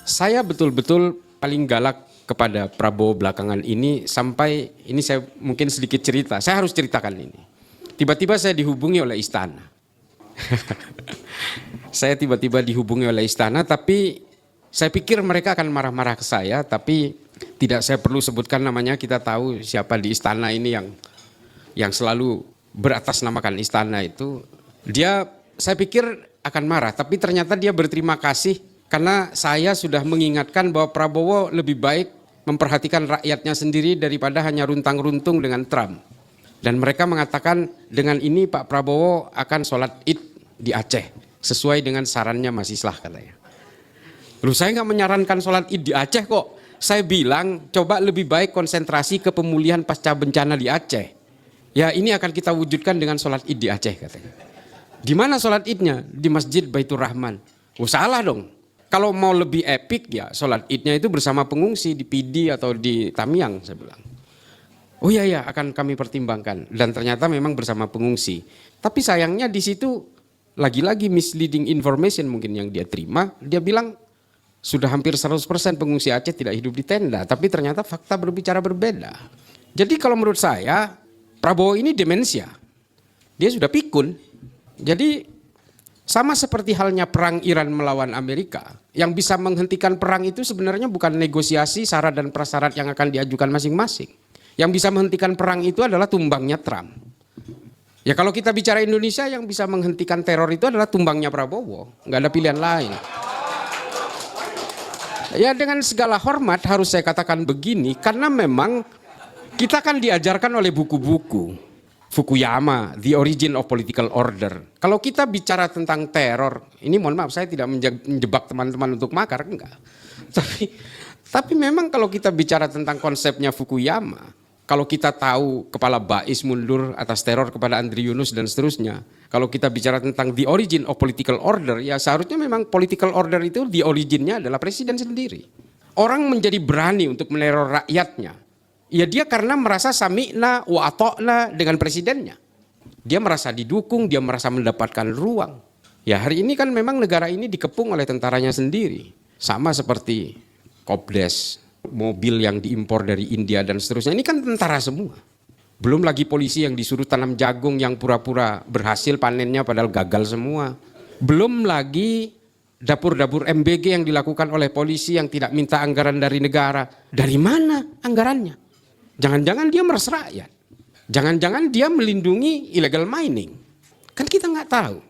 Saya betul-betul paling galak kepada Prabowo belakangan ini sampai ini saya mungkin sedikit cerita. Saya harus ceritakan ini. Tiba-tiba saya dihubungi oleh istana. Saya tiba-tiba dihubungi oleh istana, tapi saya pikir mereka akan marah-marah ke saya, tapi tidak saya perlu sebutkan namanya. Kita tahu siapa di istana ini yang selalu beratasnamakan istana itu. Saya pikir akan marah, tapi ternyata dia berterima kasih karena saya sudah mengingatkan bahwa Prabowo lebih baik memperhatikan rakyatnya sendiri daripada hanya runtang-runtung dengan Trump. Dan mereka mengatakan dengan ini Pak Prabowo akan sholat Id di Aceh sesuai dengan sarannya Mas Islah katanya. Lalu saya nggak menyarankan sholat Id di Aceh kok. Saya bilang coba lebih baik konsentrasi ke pemulihan pasca bencana di Aceh. Ya ini akan kita wujudkan dengan sholat Id di Aceh katanya. Di mana sholat Idnya? Di Masjid Baitur Rahman. Oh salah dong. Kalau mau lebih epik ya sholat Idnya itu bersama pengungsi di Pidi atau di Tamiang saya bilang. Oh iya akan kami pertimbangkan, dan ternyata memang bersama pengungsi. Tapi sayangnya di situ lagi-lagi misleading information mungkin yang dia terima. Dia bilang sudah hampir 100% pengungsi Aceh tidak hidup di tenda, tapi ternyata fakta berbicara berbeda. Jadi kalau menurut saya Prabowo ini demensia. Dia sudah pikun. Jadi sama seperti halnya perang Iran melawan Amerika, yang bisa menghentikan perang itu sebenarnya bukan negosiasi syarat dan prasyarat yang akan diajukan masing-masing. Yang bisa menghentikan perang itu adalah tumbangnya Trump. Ya kalau kita bicara Indonesia, yang bisa menghentikan teror itu adalah tumbangnya Prabowo. Nggak ada pilihan lain. Ya dengan segala hormat harus saya katakan begini, karena memang kita kan diajarkan oleh buku-buku. Fukuyama, The Origin of Political Order. Kalau kita bicara tentang teror, ini mohon maaf saya tidak menjebak teman-teman untuk makar, enggak. Tapi memang kalau kita bicara tentang konsepnya Fukuyama, kalau kita tahu kepala Bais mundur atas teror kepada Andri Yunus dan seterusnya, kalau kita bicara tentang The Origin of Political Order, ya seharusnya memang political order itu the originnya adalah presiden sendiri. Orang menjadi berani untuk meneror rakyatnya. Ya dia karena merasa sami'na wa ata'na dengan presidennya. Dia merasa didukung, dia merasa mendapatkan ruang. Ya hari ini kan memang negara ini dikepung oleh tentaranya sendiri. Sama seperti Kopdes, mobil yang diimpor dari India dan seterusnya. Ini kan tentara semua. Belum lagi polisi yang disuruh tanam jagung yang pura-pura berhasil panennya padahal gagal semua. Belum lagi dapur-dapur MBG yang dilakukan oleh polisi yang tidak minta anggaran dari negara. Dari mana anggarannya? Jangan-jangan dia meres rakyat. Jangan-jangan dia melindungi illegal mining. Kan kita nggak tahu.